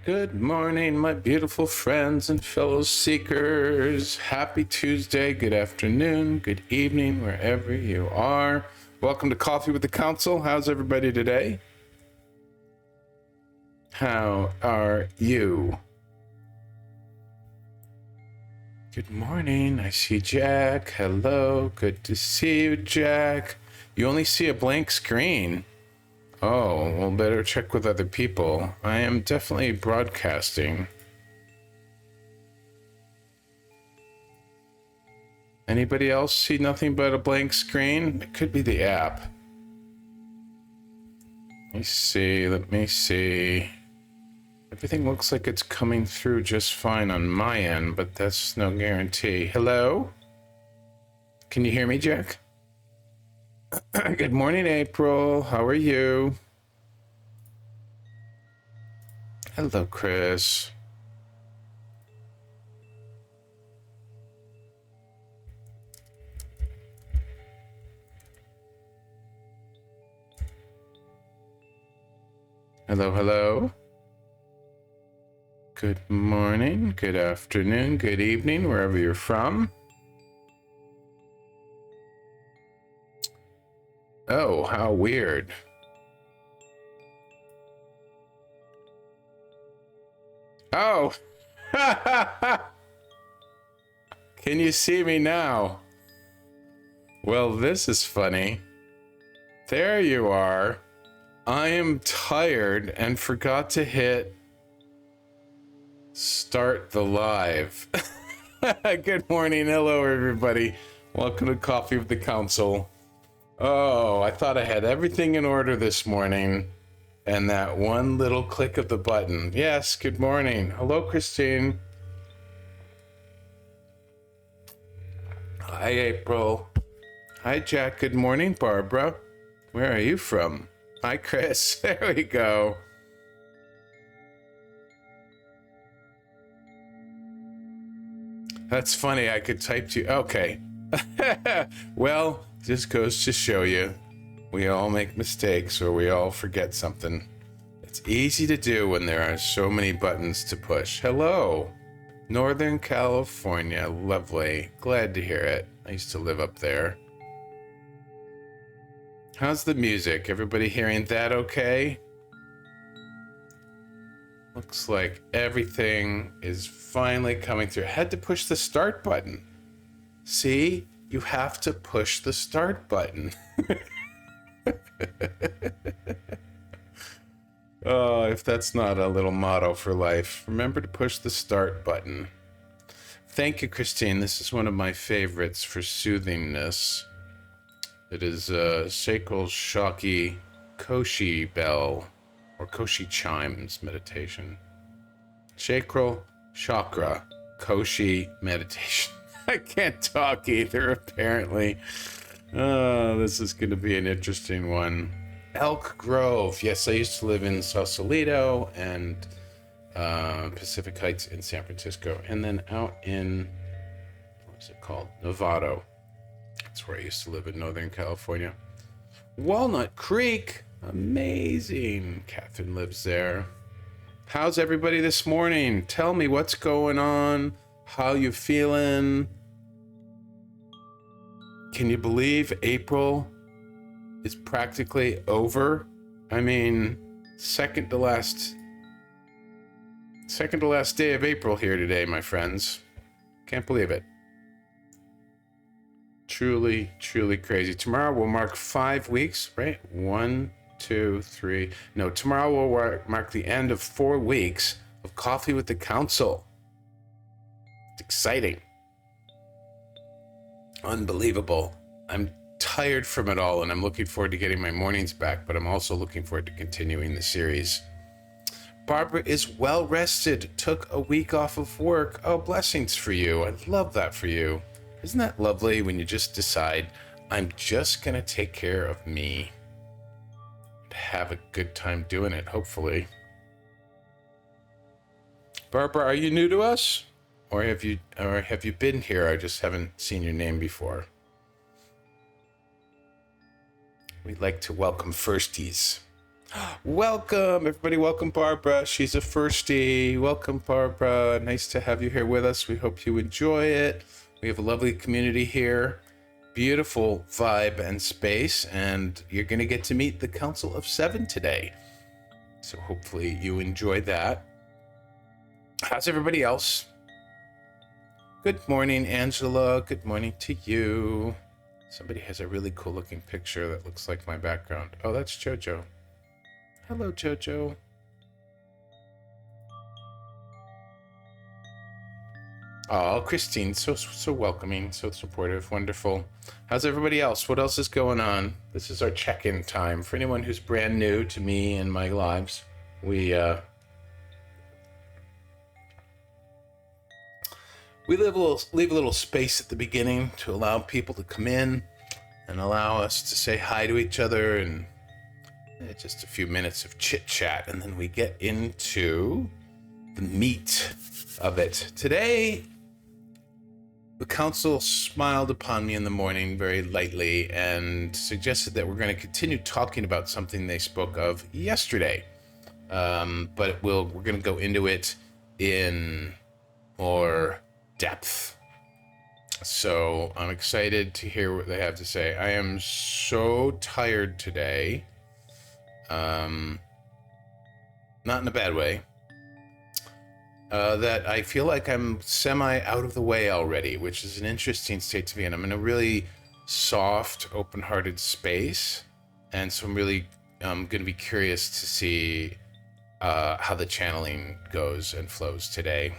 Good morning, my beautiful friends and fellow seekers. Happy Tuesday, good afternoon, good evening, wherever you are. Welcome to Coffee with the Council. How's everybody today? How are you? Good morning. I see Jack. Hello. Good to see you, Jack. You only see a blank screen. Oh, well, better check with other people. I am definitely broadcasting. Anybody else see nothing but a blank screen? It could be the app. Let me see. Everything looks like it's coming through just fine on my end, but that's no guarantee. Hello? Can you hear me, Jack? Good morning, April. How are you? Hello, Chris. Hello. Good morning, good afternoon, good evening, wherever you're from. Oh, how weird. Oh! Can you see me now? Well, this is funny. There you are. I am tired and forgot to hit start the live. Good morning. Hello, everybody. Welcome to Coffee with the Council. Oh, I thought I had everything in order this morning. And that one little click of the button. Yes, good morning. Hello, Christine. Hi, April. Hi, Jack. Good morning, Barbara. Where are you from? Hi, Chris. There we go. That's funny. I could type to you. Okay. Well, just goes to show you. We all make mistakes or we all forget something. It's easy to do when there are so many buttons to push. Hello. Northern California. Lovely. Glad to hear it. I used to live up there. How's the music? Everybody hearing that okay? Looks like everything is finally coming through. I had to push the start button. See? You have to push the start button. Oh, if that's not a little motto for life, remember to push the start button. Thank you, Christine. This is one of my favorites for soothingness. It is Sacral Shaki Koshi Bell or Koshi Chimes meditation. Sacral Chakra Koshi meditation. I can't talk either, apparently. Oh, this is going to be an interesting one. Elk Grove. Yes, I used to live in Sausalito and Pacific Heights in San Francisco. And then out in, what's it called? Novato. That's where I used to live in Northern California. Walnut Creek. Amazing. Catherine lives there. How's everybody this morning? Tell me what's going on. How you feeling? Can you believe April is practically over? I mean, second to last day of April here today, my friends. Can't believe it. Truly, truly crazy. Tomorrow will mark 5 weeks, right? 1, 2, 3. No, tomorrow will mark the end of 4 weeks of Coffee with the Council. It's exciting. Unbelievable. I'm tired from it all, and I'm looking forward to getting my mornings back, but I'm also looking forward to continuing the series. Barbara is well rested, took a week off of work. Oh, blessings for you. I love that for you. Isn't that lovely when you just decide, I'm just going to take care of me and have a good time doing it, hopefully. Barbara, are you new to us? Or have you been here? I just haven't seen your name before. We'd like to welcome firsties. Welcome, everybody. Welcome, Barbara. She's a firstie. Welcome, Barbara. Nice to have you here with us. We hope you enjoy it. We have a lovely community here. Beautiful vibe and space, and you're going to get to meet the Council of Seven today. So hopefully you enjoy that. How's everybody else? Good morning, Angela. Good morning to you. Somebody has a really cool looking picture that looks like my background. Oh, that's Jojo. Hello, Jojo. Oh, Christine, so welcoming, so supportive, wonderful. How's everybody else? What else is going on? This is our check-in time. For anyone who's brand new to me and my lives, we leave a little space at the beginning to allow people to come in and allow us to say hi to each other, and just a few minutes of chit-chat, and then we get into the meat of it. Today, the council smiled upon me in the morning very lightly and suggested that we're going to continue talking about something they spoke of yesterday. But we're going to go into it in more depth. So I'm excited to hear what they have to say. I am so tired today. Not in a bad way. That I feel like I'm semi out of the way already, which is an interesting state to be in. I'm in a really soft, open-hearted space, and so I'm really going to be curious to see how the channeling goes and flows today.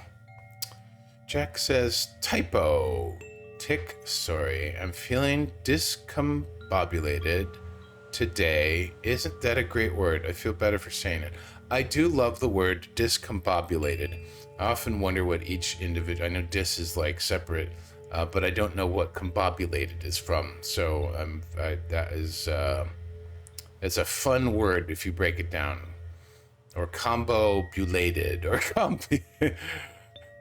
Jack says, typo, tick, sorry, I'm feeling discombobulated today. Isn't that a great word? I feel better for saying it. I do love the word discombobulated. I often wonder what each individual, I know dis is like separate, but I don't know what combobulated is from. So that is, it's a fun word if you break it down. Or combobulated, or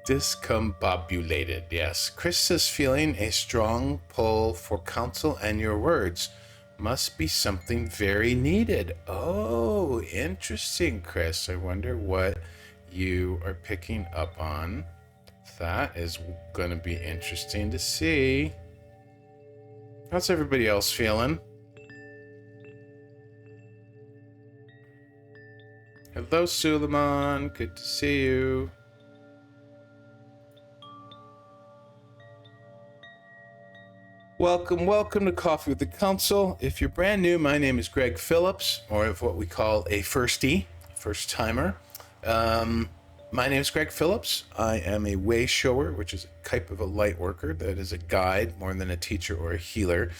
discombobulated, yes. Chris is feeling a strong pull for counsel, and your words must be something very needed. Oh, interesting, Chris. I wonder what you are picking up on. That is going to be interesting to see. How's everybody else feeling? Hello, Suleiman. Good to see you. Welcome to Coffee with the Council. If you're brand new, my name is Greg Phillips, or of what we call a firstie, first-timer. My name is Greg Phillips. I am a way shower, which is a type of a light worker that is a guide more than a teacher or a healer,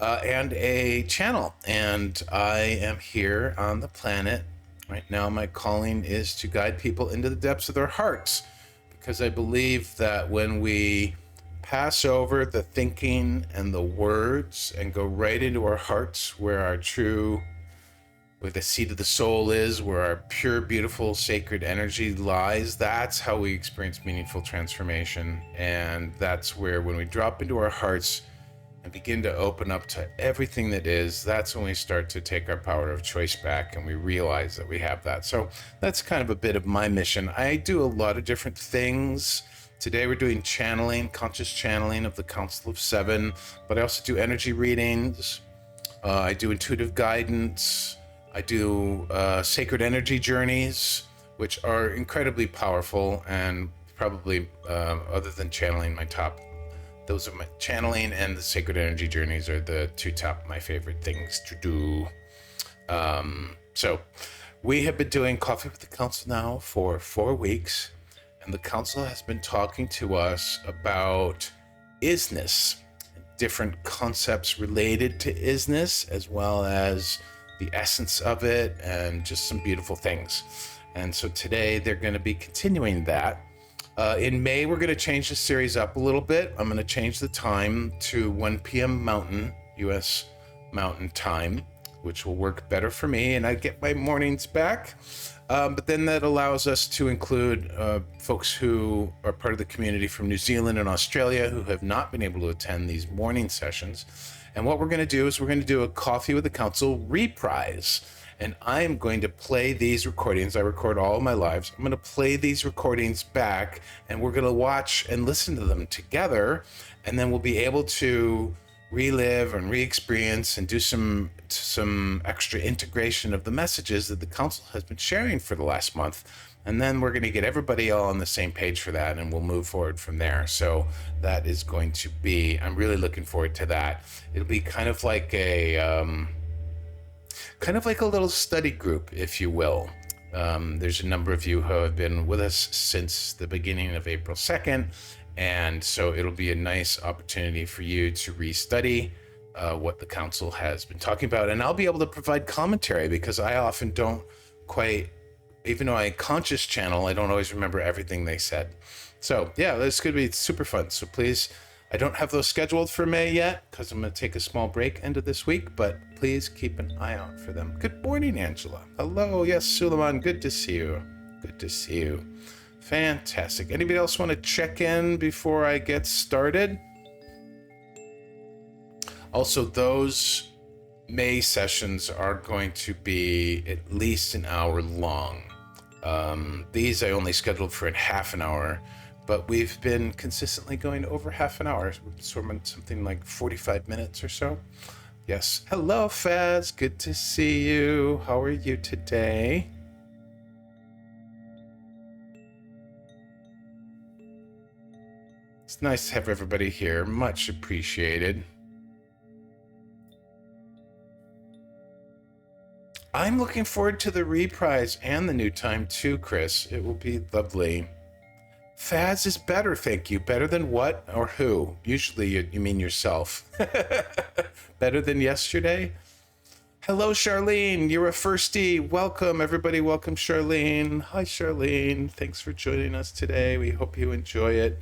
and a channel. And I am here on the planet. Right now, my calling is to guide people into the depths of their hearts, because I believe that when we pass over the thinking and the words and go right into our hearts, where the seat of the soul is, where our pure, beautiful, sacred energy lies, that's how we experience meaningful transformation. And that's where, when we drop into our hearts and begin to open up to everything that is, that's when we start to take our power of choice back, and we realize that we have that. So that's kind of a bit of my mission. I do a lot of different things. Today we're doing channeling, conscious channeling of the Council of Seven, but I also do energy readings. I do intuitive guidance. I do sacred energy journeys, which are incredibly powerful, and probably, other than channeling, those are my channeling, and the sacred energy journeys are the two top my favorite things to do. So we have been doing Coffee with the Council now for 4 weeks. And the council has been talking to us about isness, different concepts related to isness, as well as the essence of it, and just some beautiful things. And so today they're going to be continuing that. In May, we're going to change the series up a little bit. I'm going to change the time to 1 p.m. Mountain, U.S. Mountain Time, which will work better for me, and I get my mornings back. But then that allows us to include folks who are part of the community from New Zealand and Australia who have not been able to attend these morning sessions. And what we're going to do is we're going to do a Coffee with the Council reprise. and I'm going to play these recordings. I record all of my lives. I'm going to play these recordings back, and we're going to watch and listen to them together, and then we'll be able to relive and re-experience and do some extra integration of the messages that the council has been sharing for the last month. And then we're going to get everybody all on the same page for that, and we'll move forward from there. So that is going to be, I'm really looking forward to that. It'll be kind of like a little study group, if you will. There's a number of you who have been with us since the beginning of April 2nd. And so it'll be a nice opportunity for you to restudy what the council has been talking about. And I'll be able to provide commentary, because I often don't quite, even though I conscious channel, I don't always remember everything they said. So yeah, this could be super fun. So please, I don't have those scheduled for May yet, because I'm going to take a small break end of this week, but please keep an eye out for them. Good morning, Angela. Hello. Yes, Suleiman. Good to see you. Good to see you. Fantastic. Anybody else want to check in before I get started? Also, those May sessions are going to be at least an hour long. These I only scheduled for a half an hour, but we've been consistently going over half an hour, something like 45 minutes or so. Yes. Hello, Faz. Good to see you. How are you today? It's nice to have everybody here. Much appreciated. I'm looking forward to the reprise and the new time too, Chris. It will be lovely. Faz is better, thank you. Better than what or who? Usually you mean yourself. Better than yesterday? Hello, Charlene. You're a firstie. Welcome, everybody. Welcome, Charlene. Hi, Charlene. Thanks for joining us today. We hope you enjoy it.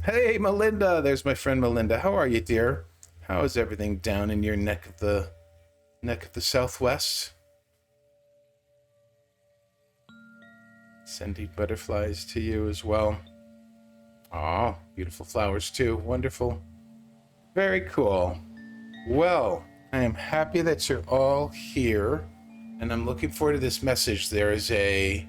Hey, Melinda. There's my friend Melinda. How are you, dear? How is everything down in your neck of the Southwest? Sending butterflies to you as well. Aw, beautiful flowers too. Wonderful. Very cool. Well, I am happy that you're all here, and I'm looking forward to this message. There is I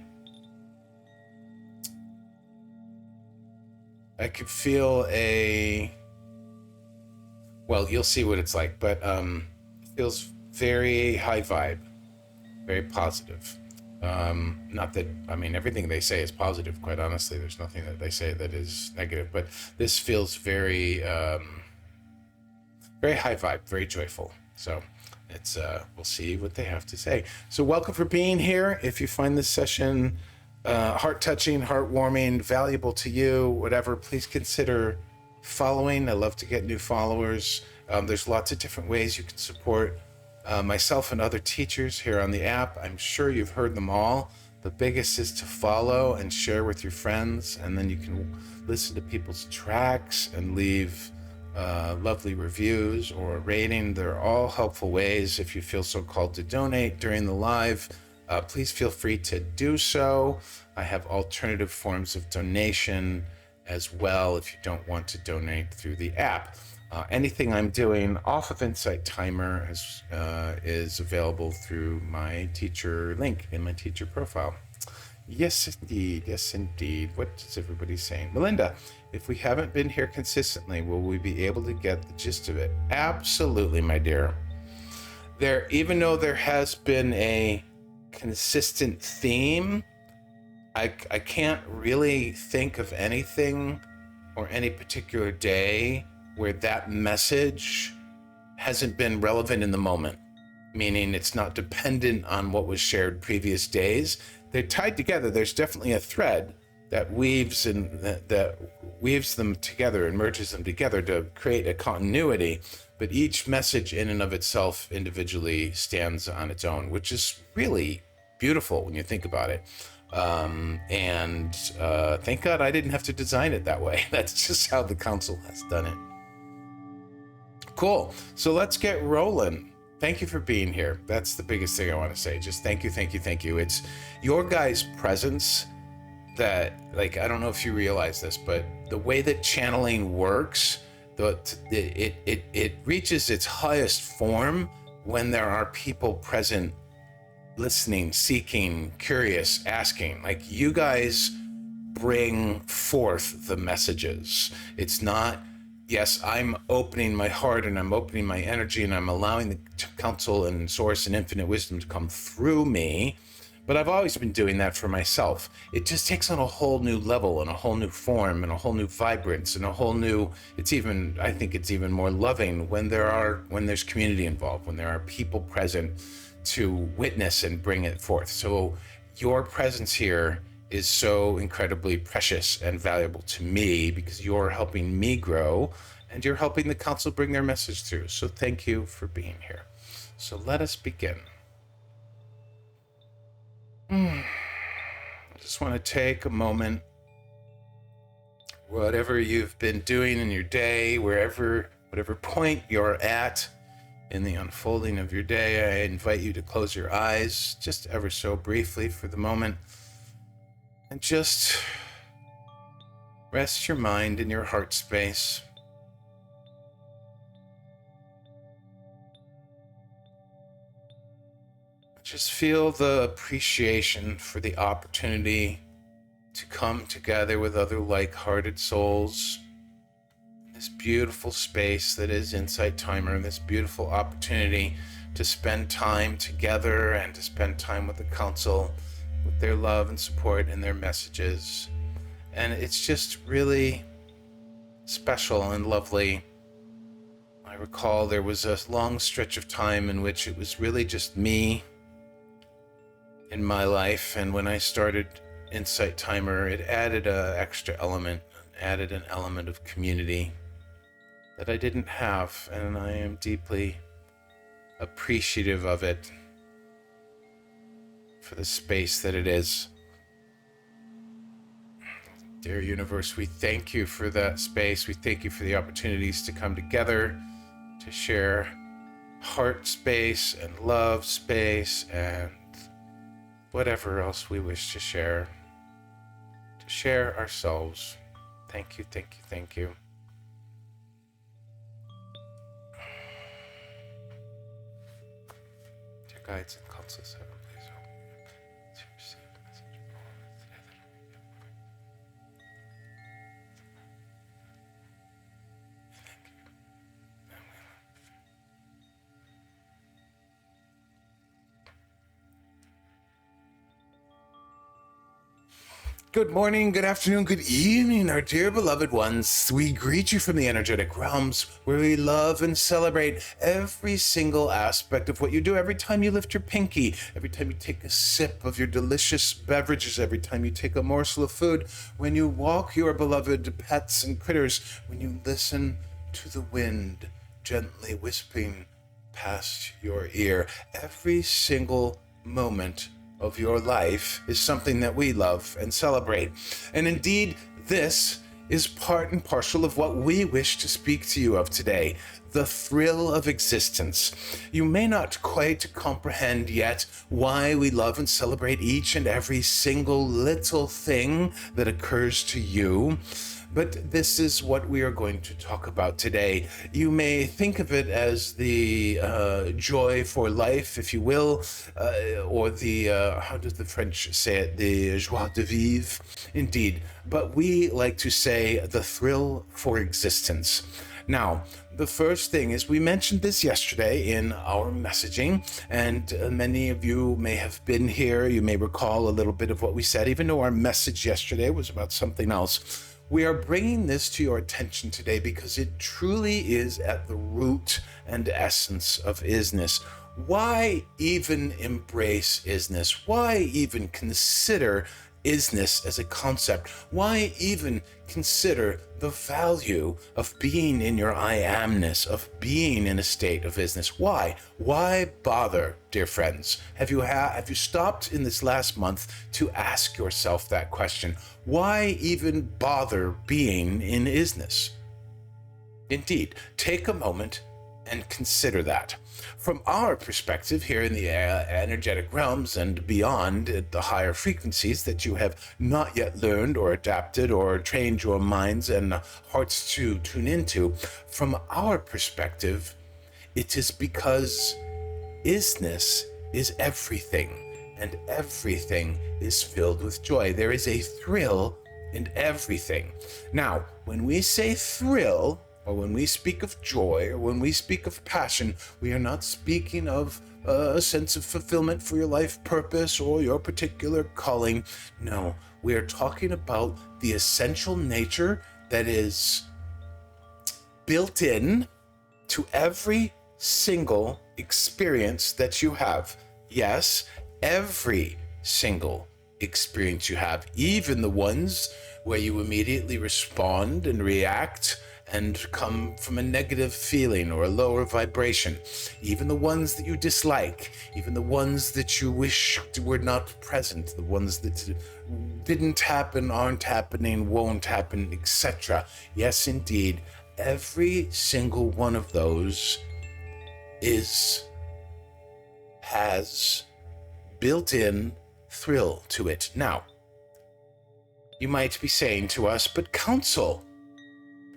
could feel well, you'll see what it's like, but it feels very high vibe, very positive. Not that, I mean, everything they say is positive, quite honestly. There's nothing that they say that is negative, but this feels very, very high vibe, very joyful. So it's, we'll see what they have to say. So welcome for being here. If you find this session heart-touching, heartwarming, valuable to you, whatever, please consider following. I love to get new followers. There's lots of different ways you can support myself and other teachers here on the app. I'm sure you've heard them all. The biggest is to follow and share with your friends, and then you can listen to people's tracks and leave lovely reviews or a rating. They're all helpful ways. If you feel so called to donate during the live, please feel free to do so. I have alternative forms of donation as well if you don't want to donate through the app. Anything I'm doing off of Insight Timer is available through my teacher link in my teacher profile. Yes, indeed. Yes, indeed. What is everybody saying? Melinda, if we haven't been here consistently, will we be able to get the gist of it? Absolutely, my dear. Even though there has been a consistent theme, I can't really think of anything or any particular day where that message hasn't been relevant in the moment, meaning it's not dependent on what was shared previous days. They're tied together. There's definitely a thread that weaves them together and merges them together to create a continuity, but each message in and of itself individually stands on its own, which is really beautiful when you think about it. Thank God I didn't have to design it that way. That's just how the council has done it. Cool. So let's get rolling. Thank you for being here. That's the biggest thing I want to say. Just thank you, thank you, thank you. It's your guys' presence that, like, I don't know if you realize this, but the way that channeling works, it reaches its highest form when there are people present, listening, seeking, curious, asking. Like, you guys bring forth the messages. It's not, yes, I'm opening my heart and I'm opening my energy and I'm allowing the counsel and source and infinite wisdom to come through me. But I've always been doing that for myself. It just takes on a whole new level and a whole new form and a whole new vibrance and a whole new, I think it's even more loving when there's community involved, when there are people present to witness and bring it forth. So your presence here is so incredibly precious and valuable to me because you're helping me grow and you're helping the council bring their message through. So thank you for being here. So let us begin. I just want to take a moment, whatever you've been doing in your day, whatever point you're at in the unfolding of your day, I invite you to close your eyes just ever so briefly for the moment and just rest your mind in your heart space. Just feel the appreciation for the opportunity to come together with other like-hearted souls in this beautiful space that is Insight Timer, this beautiful opportunity to spend time together and to spend time with the council, with their love and support and their messages. And it's just really special and lovely. I recall there was a long stretch of time in which it was really just me in my life, and when I started Insight Timer, it added an extra element, added an element of community that I didn't have, and I am deeply appreciative of it for the space that it is. Dear universe, we thank you for that space. We thank you for the opportunities to come together, to share heart space and love space and whatever else we wish to share ourselves. Thank you, thank you, thank you. Dear guides and counsels, heaven, please help me to receive the message of all today. Thank you. Good morning, good afternoon, good evening, our dear beloved ones. We greet you from the energetic realms where we love and celebrate every single aspect of what you do. Every time you lift your pinky, every time you take a sip of your delicious beverages, every time you take a morsel of food, when you walk your beloved pets and critters, when you listen to the wind gently whispering past your ear. Every single moment of your life is something that we love and celebrate. And indeed, this is part and parcel of what we wish to speak to you of today, the thrill of existence. You may not quite comprehend yet why we love and celebrate each and every single little thing that occurs to you, but this is what we are going to talk about today. You may think of it as the joy for life, if you will, or the, how does the French say it, the joie de vivre, indeed. But we like to say the thrill for existence. Now, the first thing is, we mentioned this yesterday in our messaging, and many of you may have been here. You may recall a little bit of what we said, even though our message yesterday was about something else. We are bringing this to your attention today because it truly is at the root and essence of isness. Why even embrace isness? Why even consider isness as a concept? Why even consider the value of being in your I amness, of being in a state of isness? Why? Why bother, dear friends? Have you stopped in this last month to ask yourself that question? Why even bother being in isness? Indeed, take a moment and consider that. From our perspective here in the energetic realms and beyond, at the higher frequencies that you have not yet learned or adapted or trained your minds and hearts to tune into, from our perspective, it is because Isness is everything, and everything is filled with joy. There is a thrill in everything. Now, when we say thrill, or when we speak of joy, or when we speak of passion, we are not speaking of a sense of fulfillment for your life purpose or your particular calling. No, we are talking about the essential nature that is built in to every single experience that you have. Yes, every single experience you have, even the ones where you immediately respond and react and come from a negative feeling or a lower vibration, even the ones that you dislike, even the ones that you wish were not present, the ones that didn't happen, aren't happening, won't happen, etc. Yes, indeed, every single one of those has built-in thrill to it. Now, you might be saying to us, but counsel,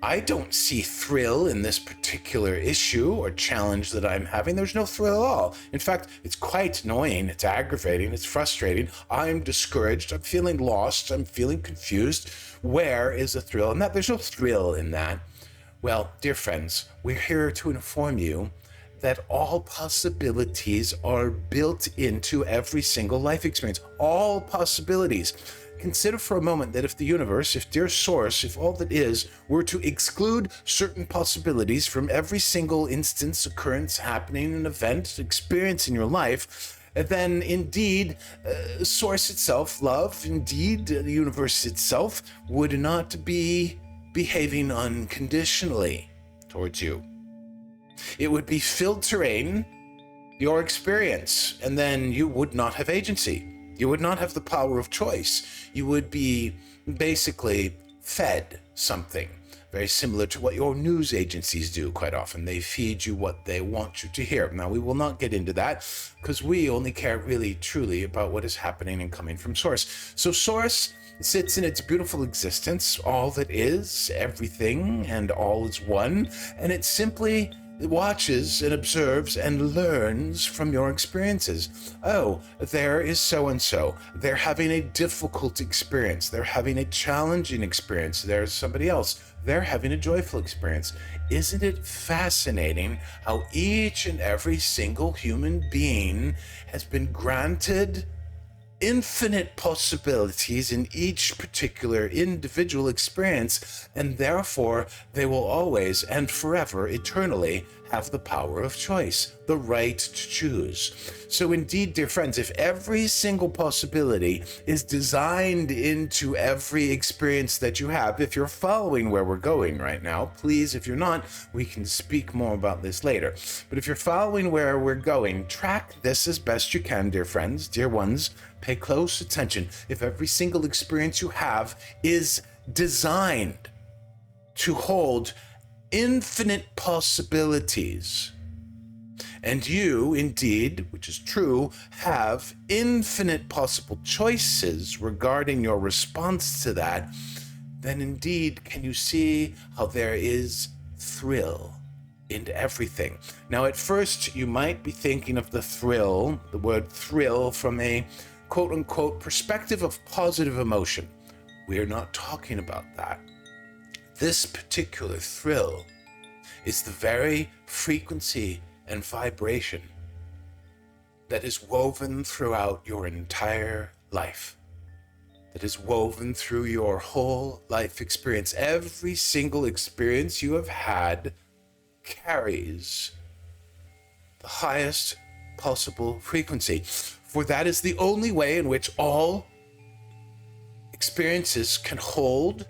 I don't see thrill in this particular issue or challenge that I'm having. There's no thrill at all. In fact, it's quite annoying, it's aggravating, it's frustrating. I'm discouraged, I'm feeling lost, I'm feeling confused. Where is the thrill? And there's no thrill in that. Well, dear friends, we're here to inform you that all possibilities are built into every single life experience. All possibilities. Consider for a moment that if the universe, if dear source, if all that is, were to exclude certain possibilities from every single instance, occurrence, happening, an event, experience in your life, then indeed, source itself, love, indeed, the universe itself, would not be behaving unconditionally towards you. It would be filtering your experience, and then you would not have agency. You would not have the power of choice. You would be basically fed something very similar to what your news agencies do quite often. They feed you what they want you to hear. Now, we will not get into that because we only care really, truly about what is happening and coming from source. So source sits in its beautiful existence, all that is, everything, and all is one, and it simply watches and observes and learns from your experiences. Oh, there is so-and-so. They're having a difficult experience. They're having a challenging experience. There's somebody else. They're having a joyful experience. Isn't it fascinating how each and every single human being has been granted infinite possibilities in each particular individual experience, and therefore they will always and forever, eternally, have the power of choice, the right to choose. So indeed, dear friends, if every single possibility is designed into every experience that you have, if you're following where we're going right now, please, if you're not, we can speak more about this later. But if you're following where we're going, track this as best you can, dear friends, dear ones. Pay close attention. If every single experience you have is designed to hold infinite possibilities, and you, indeed, which is true, have infinite possible choices regarding your response to that, then indeed can you see how there is thrill in everything. Now, at first, you might be thinking of the word thrill, from a quote-unquote perspective of positive emotion. We're not talking about that. This particular thrill is the very frequency and vibration that is woven throughout your entire life, that is woven through your whole life experience. Every single experience you have had carries the highest possible frequency. For that is the only way in which all experiences can hold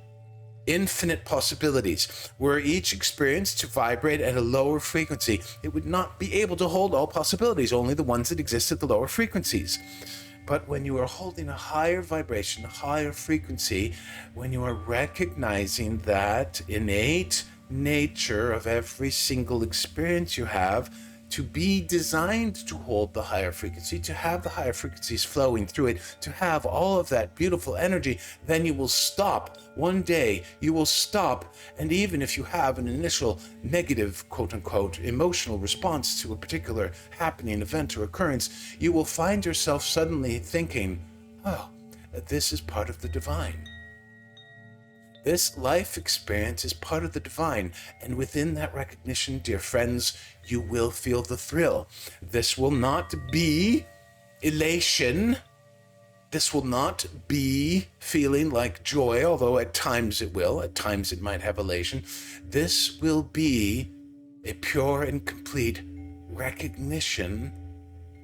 infinite possibilities. Were each experience to vibrate at a lower frequency, it would not be able to hold all possibilities, only the ones that exist at the lower frequencies. But when you are holding a higher vibration, a higher frequency, when you are recognizing that innate nature of every single experience you have, to be designed to hold the higher frequency, to have the higher frequencies flowing through it, to have all of that beautiful energy, then you will stop. One day you will stop, and even if you have an initial negative, quote-unquote, emotional response to a particular happening, event, or occurrence, you will find yourself suddenly thinking, oh, this is part of the divine. This life experience is part of the divine, and within that recognition, dear friends, you will feel the thrill. This will not be elation. This will not be feeling like joy, although at times it will. At times it might have elation. This will be a pure and complete recognition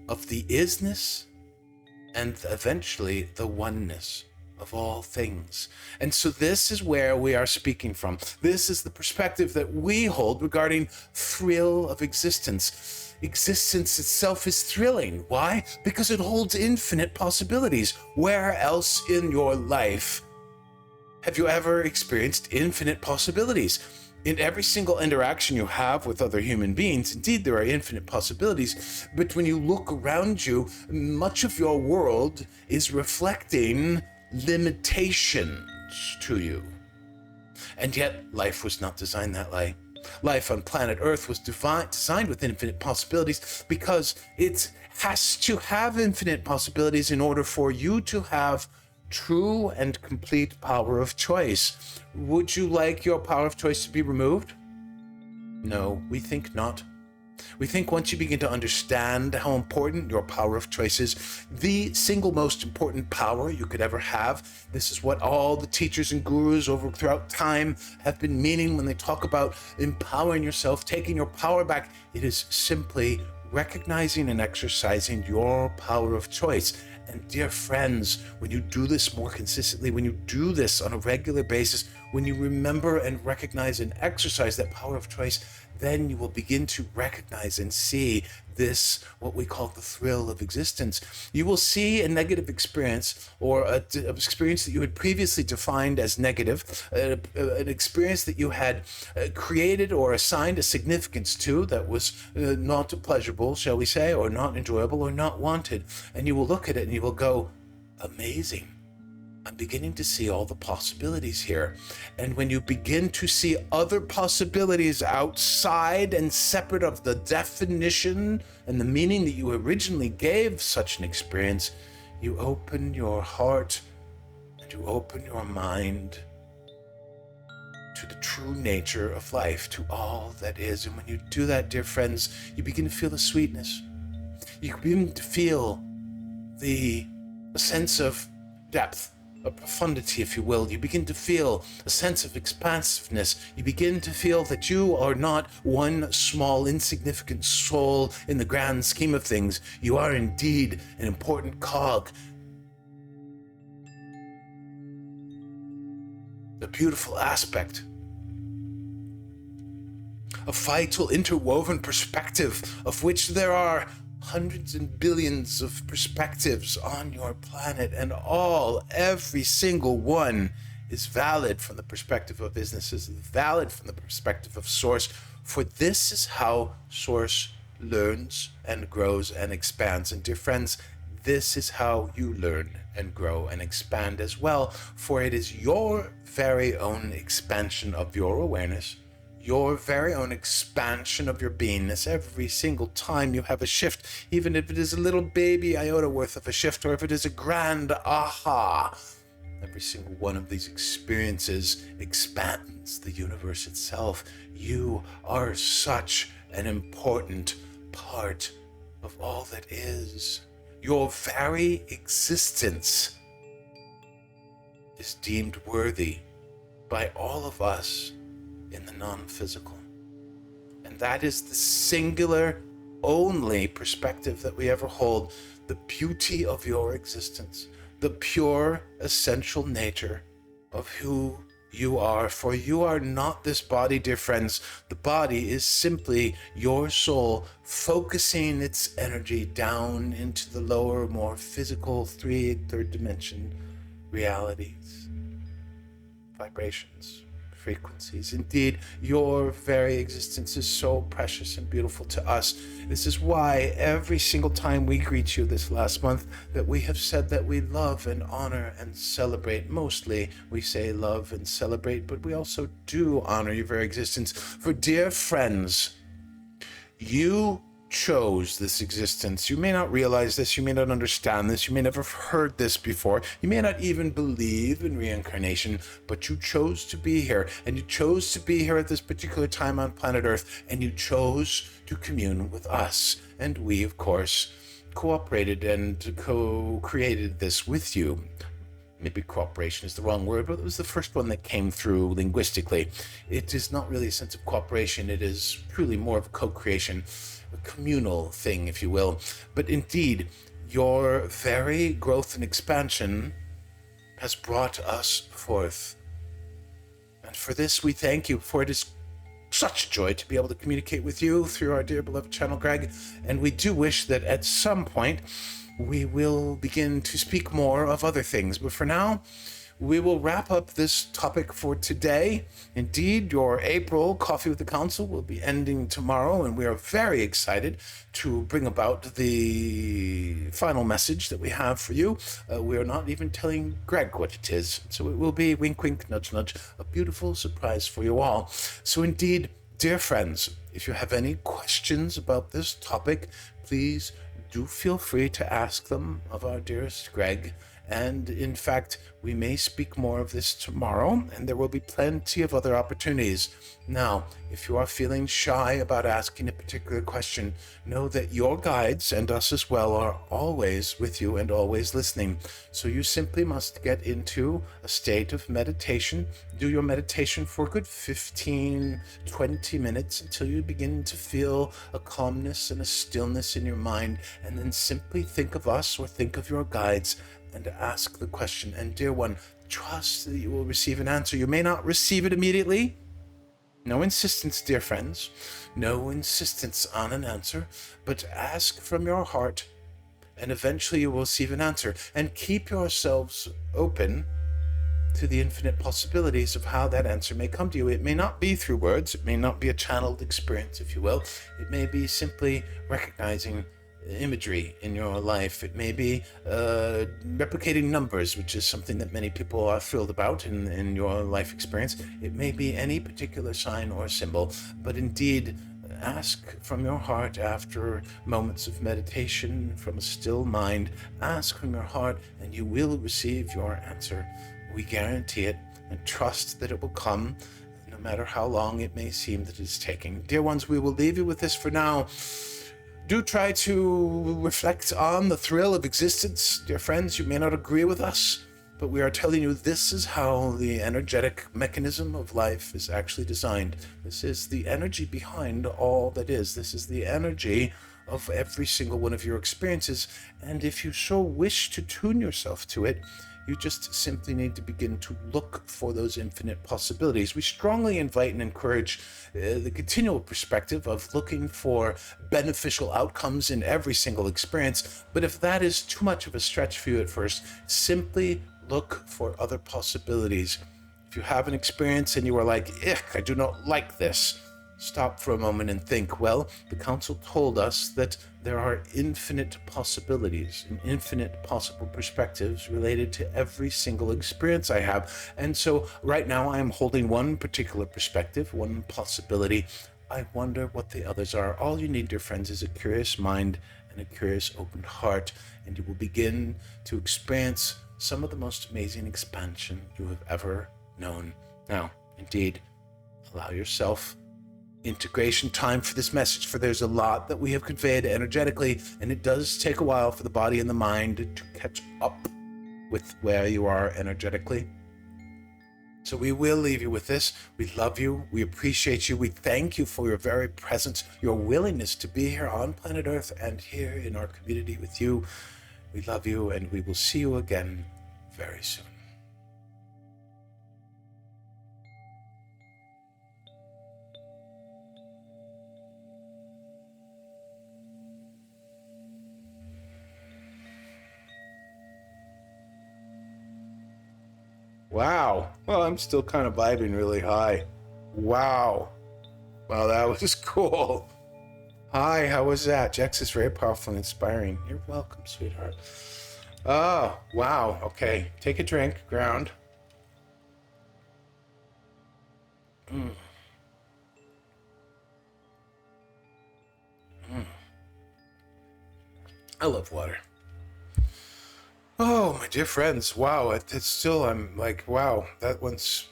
of the isness and eventually the oneness of all things. And so this is where we are speaking from. This is the perspective that we hold regarding thrill of existence. Existence itself is thrilling. Why? Because it holds infinite possibilities. Where else in your life have you ever experienced infinite possibilities? In every single interaction you have with other human beings, indeed, there are infinite possibilities. But when you look around you, much of your world is reflecting limitations to you. And yet, life was not designed that way. Life on planet Earth was designed with infinite possibilities because it has to have infinite possibilities in order for you to have true and complete power of choice. Would you like your power of choice to be removed? No, we think not. We think once you begin to understand how important your power of choice is, the single most important power you could ever have, this is what all the teachers and gurus throughout time have been meaning when they talk about empowering yourself, taking your power back. It is simply recognizing and exercising your power of choice. And dear friends, when you do this more consistently, when you do this on a regular basis, when you remember and recognize and exercise that power of choice, then you will begin to recognize and see this, what we call the thrill of existence. You will see a negative experience, or an experience that you had previously defined as negative, an experience that you had created or assigned a significance to that was not pleasurable, shall we say, or not enjoyable, or not wanted. And you will look at it and you will go, amazing. I'm beginning to see all the possibilities here. And when you begin to see other possibilities outside and separate of the definition and the meaning that you originally gave such an experience, you open your heart and you open your mind to the true nature of life, to all that is. And when you do that, dear friends, you begin to feel the sweetness. You begin to feel the sense of depth, a profundity, if you will. You begin to feel a sense of expansiveness. You begin to feel that you are not one small, insignificant soul in the grand scheme of things. You are indeed an important cog. A beautiful aspect. A vital, interwoven perspective of which there are hundreds and billions of perspectives on your planet, and every single one is valid from the perspective of businesses, valid from the perspective of Source, for this is how Source learns and grows and expands. And dear friends, this is how you learn and grow and expand as well, for it is your very own expansion of your awareness, your very own expansion of your beingness. Every single time you have a shift, even if it is a little baby iota worth of a shift, or if it is a grand aha, every single one of these experiences expands the universe itself. You are such an important part of all that is. Your very existence is deemed worthy by all of us in the non-physical. And that is the singular, only perspective that we ever hold. The beauty of your existence, the pure, essential nature of who you are. For you are not this body, dear friends. The body is simply your soul focusing its energy down into the lower, more physical, third dimension realities, vibrations, frequencies. Indeed, your very existence is so precious and beautiful to us. This is why every single time we greet you this last month, that we have said that we love and honor and celebrate. Mostly we say love and celebrate, but we also do honor your very existence. For dear friends, you chose this existence. You may not realize this, you may not understand this, you may never have heard this before, you may not even believe in reincarnation, but you chose to be here, and you chose to be here at this particular time on planet Earth, and you chose to commune with us. And we, of course, cooperated and co-created this with you. Maybe cooperation is the wrong word, but it was the first one that came through linguistically. It is not really a sense of cooperation, it is truly more of co-creation, a communal thing, if you will. But indeed, your very growth and expansion has brought us forth. And for this, we thank you, for it is such a joy to be able to communicate with you through our dear beloved channel, Greg. And we do wish that at some point we will begin to speak more of other things. But for now, we will wrap up this topic for today. Indeed, your April Coffee with the Council will be ending tomorrow, and we are very excited to bring about the final message that we have for you. We are not even telling Greg what it is, so it will be, wink, wink, nudge, nudge, a beautiful surprise for you all. So indeed, dear friends, if you have any questions about this topic, please do feel free to ask them of our dearest Greg. And in fact, we may speak more of this tomorrow, and there will be plenty of other opportunities. Now, if you are feeling shy about asking a particular question, know that your guides, and us as well, are always with you and always listening. So you simply must get into a state of meditation. Do your meditation for a good 15, 20 minutes until you begin to feel a calmness and a stillness in your mind, and then simply think of us or think of your guides and ask the question. And dear one, trust that you will receive an answer. You may not receive it immediately. No insistence, dear friends. No insistence on an answer, but ask from your heart, and eventually you will receive an answer. And keep yourselves open to the infinite possibilities of how that answer may come to you. It may not be through words. It may not be a channeled experience, if you will. It may be simply recognizing imagery in your life. It may be replicating numbers, which is something that many people are thrilled about in your life experience. It may be any particular sign or symbol, but indeed, ask from your heart after moments of meditation, from a still mind. Ask from your heart, and you will receive your answer. We guarantee it, and trust that it will come, no matter how long it may seem that it is taking. Dear ones, we will leave you with this for now. Do try to reflect on the thrill of existence. Dear friends, you may not agree with us, but we are telling you this is how the energetic mechanism of life is actually designed. This is the energy behind all that is. This is the energy of every single one of your experiences. And if you so wish to tune yourself to it, you just simply need to begin to look for those infinite possibilities. We strongly invite and encourage the continual perspective of looking for beneficial outcomes in every single experience. But if that is too much of a stretch for you at first, simply look for other possibilities. If you have an experience and you are like, "Ick, I do not like this," stop for a moment and think, well, the council told us that there are infinite possibilities and infinite possible perspectives related to every single experience I have. And so right now I am holding one particular perspective, one possibility. I wonder what the others are. All you need, dear friends, is a curious mind and a curious open heart, and you will begin to experience some of the most amazing expansion you have ever known. Now, indeed, allow yourself integration time for this message, for there's a lot that we have conveyed energetically, and it does take a while for the body and the mind to catch up with where you are energetically. So we will leave you with this. We love you. We appreciate you. We thank you for your very presence, your willingness to be here on planet Earth and here in our community with you. We love you, and we will see you again very soon. Wow. Well, I'm still kind of vibing really high. Wow. Wow, that was cool. Hi, how was that? Jex is very powerful and inspiring. You're welcome, sweetheart. Oh, wow. Okay. Take a drink. Ground. Mm. Mm. I love water. Oh, my dear friends. Wow. It's still, I'm like, wow, that one's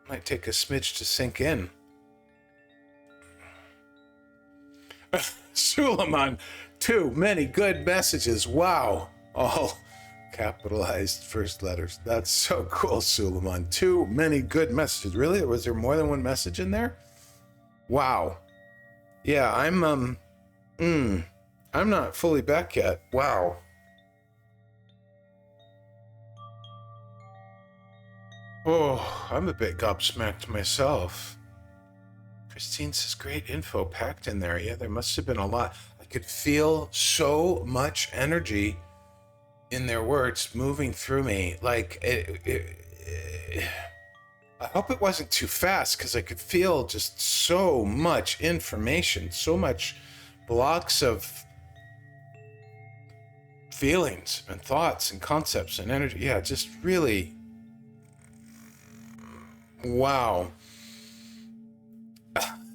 might take a smidge to sink in. Suleiman, too many good messages. Wow. All capitalized first letters. That's so cool, Suleiman. Too many good messages. Really? Was there more than one message in there? Wow. Yeah, I'm not fully back yet. Wow. Oh, I'm a bit gobsmacked myself. Christine says great info packed in there. Yeah, there must have been a lot. I could feel so much energy in their words moving through me. Like, I hope it wasn't too fast because I could feel just so much information, so much blocks of feelings and thoughts and concepts and energy. Yeah, just really, wow.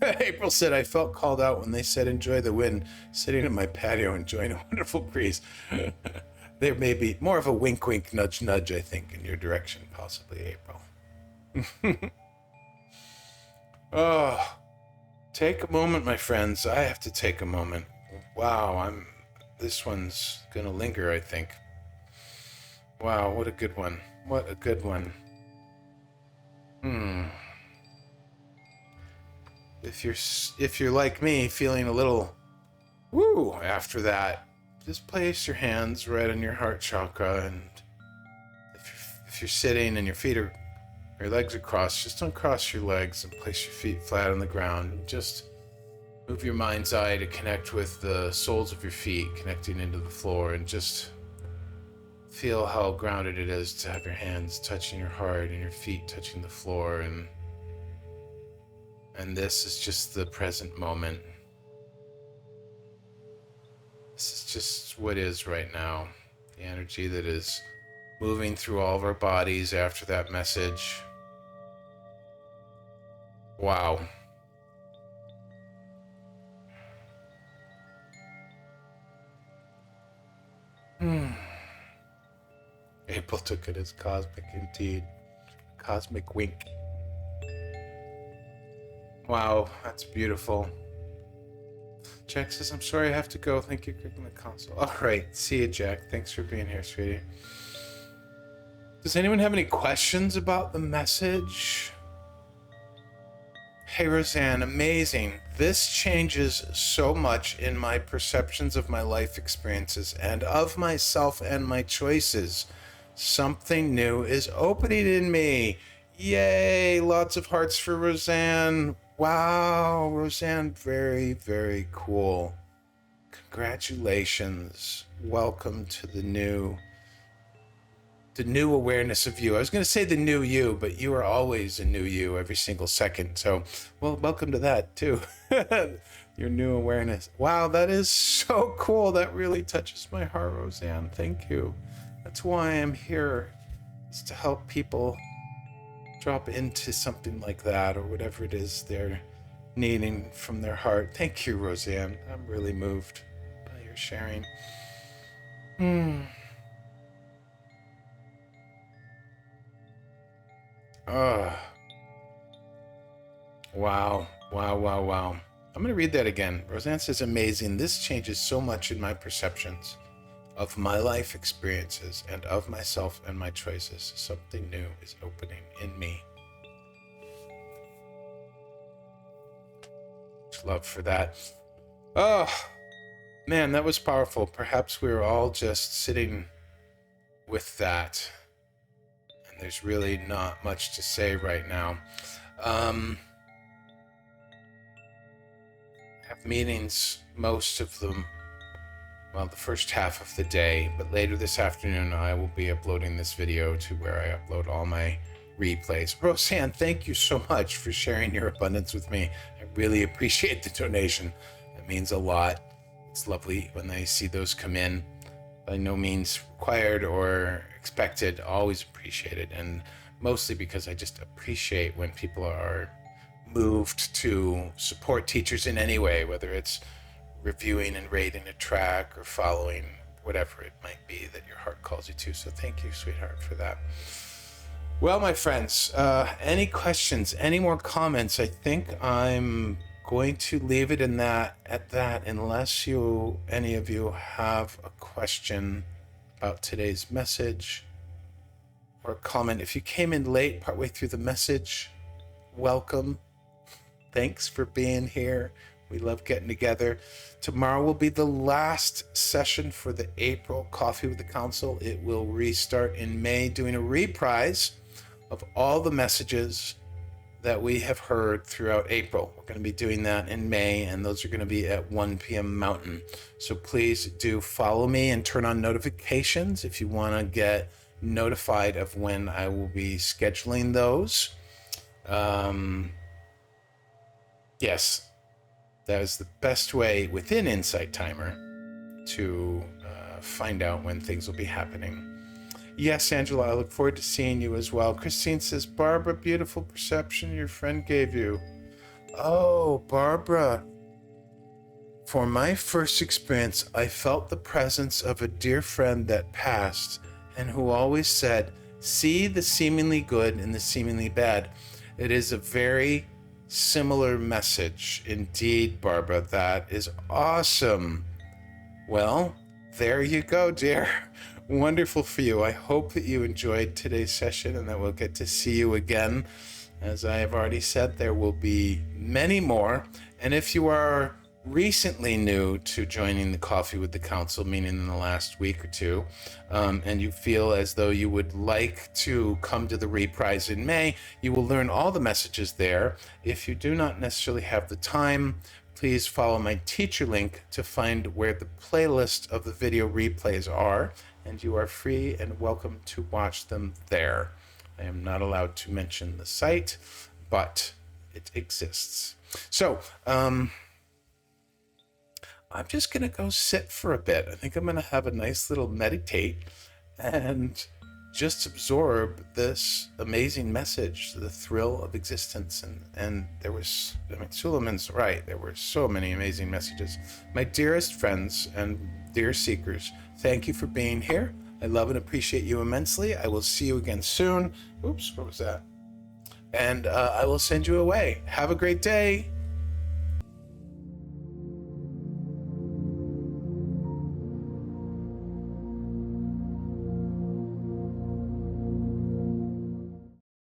April said, I felt called out when they said enjoy the wind, sitting in my patio enjoying a wonderful breeze. There may be more of a wink, wink, nudge, nudge, I think, in your direction, possibly, April. Oh, take a moment, my friends. I have to take a moment. Wow, this one's gonna linger, I think. Wow, what a good one. What a good one. If you're like me, feeling a little woo after that, just place your hands right on your heart chakra, and if you're sitting and your legs are crossed, just uncross your legs and place your feet flat on the ground, and just move your mind's eye to connect with the soles of your feet, connecting into the floor, and just feel how grounded it is to have your hands touching your heart and your feet touching the floor, and this is just the present moment. This is just what is right now. The energy that is moving through all of our bodies after that message. Wow. April took it as cosmic indeed. Cosmic wink. Wow, that's beautiful. Jack says, I'm sorry I have to go. Thank you for clicking the console. All right. See you, Jack. Thanks for being here, sweetie. Does anyone have any questions about the message? Hey, Roseanne, amazing. This changes so much in my perceptions of my life experiences and of myself and my choices. Something new is opening in me. Yay! Lots of hearts for Roseanne. Wow, Roseanne, very, very cool. Congratulations. Welcome to the new awareness of you. I was going to say the new you, but you are always a new you every single second. So, well, welcome to that too. Your new awareness. Wow, that is so cool. That really touches my heart, Roseanne. Thank you. That's why I'm here, is to help people drop into something like that or whatever it is they're needing from their heart. Thank you, Roseanne. I'm really moved by your sharing. Oh. Wow. Wow, wow, wow. I'm going to read that again. Roseanne says, amazing. This changes so much in my perceptions of my life experiences and of myself and my choices. Something new is opening in me. Much love for that. Oh, man, that was powerful. Perhaps we were all just sitting with that. And there's really not much to say right now. I have meetings most of well, the first half of the day, but later this afternoon I will be uploading this video to where I upload all my replays. Roseanne, thank you so much for sharing your abundance with me. I really appreciate the donation. It means a lot. It's lovely when I see those come in. By no means required or expected, always appreciated, and mostly because I just appreciate when people are moved to support teachers in any way, whether it's reviewing and rating a track or following whatever it might be that your heart calls you to. So thank you, sweetheart, for that. Well, my friends, any questions, any more comments? I think I'm going to leave it at that, unless any of you have a question about today's message or a comment. If you came in late partway through the message, welcome. Thanks for being here. We love getting together. Tomorrow will be the last session for the April Coffee with the Council. It will restart in May, doing a reprise of all the messages that we have heard throughout April. We're going to be doing that in May, and those are going to be at 1 p.m. Mountain. So please do follow me and turn on notifications if you want to get notified of when I will be scheduling those. Yes, that is the best way within Insight Timer to find out when things will be happening. Yes, Angela, I look forward to seeing you as well. Christine says, Barbara, beautiful perception your friend gave you. Oh, Barbara. For my first experience, I felt the presence of a dear friend that passed and who always said, see the seemingly good in the seemingly bad. It is a very similar message. Indeed, Barbara, that is awesome. Well, there you go, dear. Wonderful for you. I hope that you enjoyed today's session and that we'll get to see you again. As I have already said, there will be many more. And if you are recently new to joining the Coffee with the Council, meaning in the last week or two, and you feel as though you would like to come to the reprise in May, you will learn all the messages there. If you do not necessarily have the time, please follow my teacher link to find where the playlist of the video replays are, and you are free and welcome to watch them there. I am not allowed to mention the site, but it exists. So, I'm just going to go sit for a bit. I think I'm going to have a nice little meditate and just absorb this amazing message, the thrill of existence. And there was, Suleiman's right, there were so many amazing messages. My dearest friends and dear seekers, thank you for being here. I love and appreciate you immensely. I will see you again soon. Oops, what was that? And I will send you away. Have a great day.